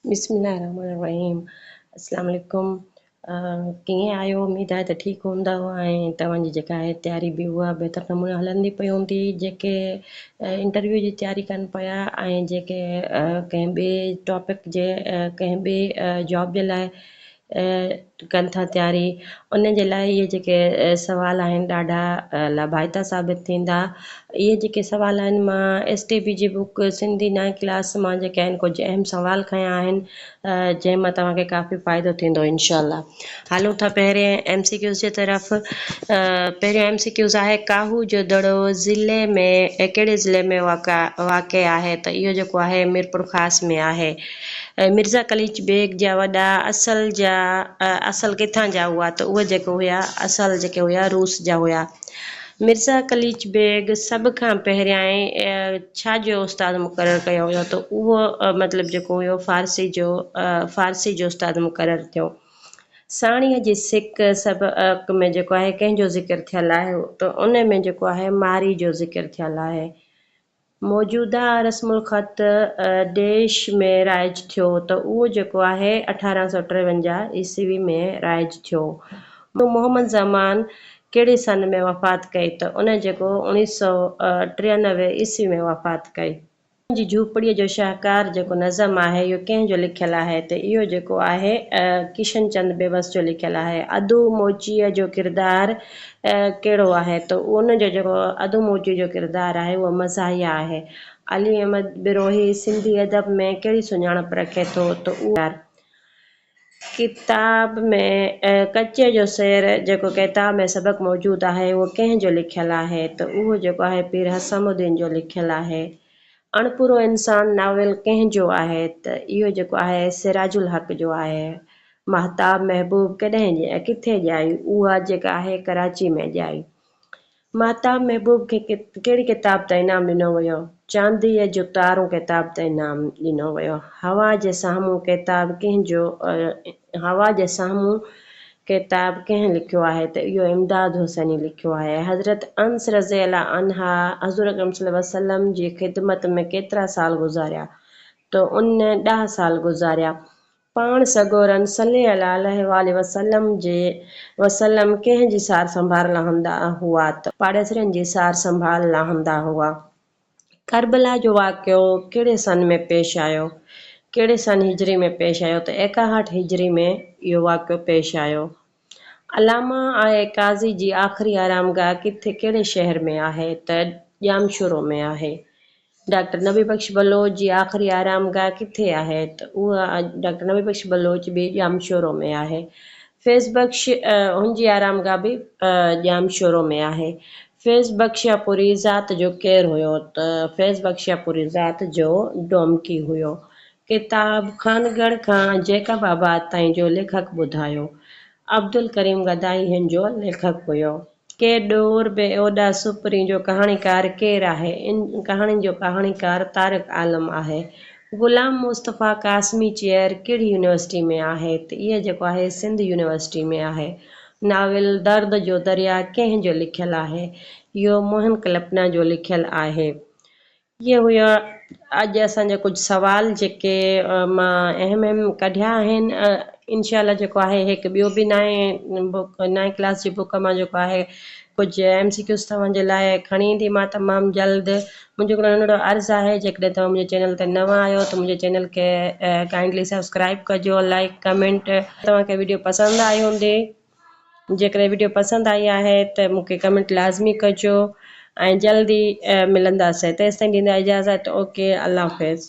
बिस्मिल्लाहिर्रहमानिर्रहीम। अस्सलाम वालेकुम। कीअं आहियो? उमेद आहे त ठीकु हूंदव ऐं तव्हांजी जेका आहे तयारी बि उहा बहितर नमूने हलंदी पई हूंदी। जेके इंटरव्यू जी तयारी कनि पिया ऐं जेके कंहिं ॿिए टॉपिक जे कंहिं ॿिए जॉब जे लाइ कनि था तयारी, उन जे लाइ इहे जेके सवाल आहिनि ॾाढा लाभाइता साबित थींदा। इहे जेके सवाल आहिनि मां STB जी बुक सिंधी 9 क्लास मां जेके आहिनि कुझु अहम सवाल खयां आहिनि जंहिं मां तव्हांखे काफ़ी फ़ाइदो थींदो इनशाला। हलूं था पहिरें MCQs जे तरफ़। पहिरियों MCQs आहे काहू जो दड़ो ज़िले में कहिड़े ज़िले में वाक़ आहे? त इहो जेको आहे मीरपुर ख़ासि में आहे। मिर्ज़ा कलीच बेग जा वॾा असल किथां जा हुआ? त उहे जेके हुया असल जेके हुया रूस जा हुया। मिर्ज़ा कलीच बेग सभ खां पहिरियां छा जो उस्ताद मुक़ररु कयो हुयो? त उहो मतिलबु जेको हुयो फ़ारसी जो उस्ताद मुक़ररु थियो। साणीअ जी सिक सबक़ में जेको आहे कंहिंजो ज़िक्र थियल आहे? त उन में जेको आहे मारी जो ज़िक्र थियल आहे। मौजूदा रस्मुल ख़त देश में राइज थियो? त उहो जेको आहे 1853 ईस्वी में राइज थियो। मोहम्मद ज़मान कहिड़े सन में वफ़ात कई? त उन जेको 1993 ईस्वी में वफ़ात कई। जी झूपड़ीअ जो शाहकार जेको नज़म आहे इहो कंहिंजो लिखियलु आहे? त इहो जेको आहे किशन चंद बेबस जो लिखियलु आहे। अदू मोचीअ जो किरदारु कहिड़ो आहे? त उन जो जेको अदू मोची जो किरदारु आहे उहो मज़ाहिया आहे। अली अहमद बिरोही सिंधी अदब में कहिड़ी सुञाणप रखे थो? त उहा किताब में कचे जो शेर जेको किताब में सबक़ मौजूदु आहे उहो कंहिंजो लिखियलु आहे? त उहो जेको आहे पीर हसमुद्दीन जो लिखियलु आहे। अणपुरो इंसान नावेल कंहिंजो आहे? त इहो जेको आहे सिराजुल हक़ जो आहे। महताब महबूब किथे ॼाई? उहा जेका आहे कराची में ॼाई। महताब महबूब खे कहिड़ी किताब ते इनाम ॾिनो वियो? चांदीअ जो तारो किताब ते इनाम ॾिनो वियो। हवा जे साम्हूं किताब कंहिं लिखियो आहे? त इहो इमदाद हुसैनी लिखियो आहे। हज़रत अंस रज़ी अल्लाह अन्हा हज़ूर अकरम सल्लल्लाहु अलैहि वसल्लम जी ख़िदमत में केतिरा साल गुज़ारिया? त उन 10 साल गुज़ारिया। पाण सगोरन सल्लल्लाहु अलैहि वसल्लम कंहिंजी सार संभाल लहंदा हुआ? त पाड़ेसरनि जी सार संभाल लहंदा हुआ। करबला जो वाक़ियो कहिड़े सन में पेश आयो? कहिड़े सन हिजरी में पेश आयो? त 61 हिजरी में इहो वाक़ियो पेश आयो। अलामा आहे काज़ी जी आख़िरी आरामगाह कहिड़े शहर में आहे? त जामशोरो में आहे। डॉक्टर नबी बख्श बलोच जी आख़िरी आरामगाह किथे आहे? त उहा डॉक्टर नबी बख्श बलोच बि जामशोरो में आहे। फैज़ बख्श हुनजी आरामगाह बि जामशोरो में आहे। फैज़ बख्शियापुरी ज़ात जो केरु हुयो? त फैज़ बख्शियापुरी ज़ात जो डोमकी हुयो। किताब खानगढ़ खां जैकबाबाद ताईं जो लेखक ॿुधायो। अब्दुल करीम गदाई हिन जो लेखक हुयो। के डोर बे ओडा सुपरी जो कहाणीकार केरु आहे? इन कहाणी जो कहाणीकार तारिक आलम आहे। गुलाम मुस्तफ़ा कासमी चेयर कहिड़ी यूनिवर्सिटी में आहे? त इहो जेको आहे सिंध यूनिवर्सिटी में आहे। नाविल दर्द जो दरिया कंहिंजो लिखियलु आहे? इहो मोहन कल्पना जो लिखियलु आहे। इहे हुया अॼु असांजा कुझु सवाल जेके मां अहम कढिया आहिनि। इनशाला जेको आहे हिकु ॿियो बि 9 क्लास जी बुक मां जेको आहे कुझु MCQs तव्हांजे लाइ खणी ईंदी मां तमामु जल्द। मुंहिंजो हिकिड़ो नंढिड़ो अर्ज़ु आहे, जेकॾहिं तव्हां मुंहिंजे चैनल ते नवां आहियो त मुंहिंजे चैनल खे काइंडली सब्सक्राइब कजो, लाइक कमेंट। तव्हांखे वीडियो पसंदि आई हूंदी, जेकॾहिं वीडियो पसंदि आई आहे त मूंखे कमेंट लाज़मी कजो ऐं जल्दी मिलंदासीं। तेसिताईं ॾींदा इजाज़त। ओके, अल्लाह हाफ़िज़।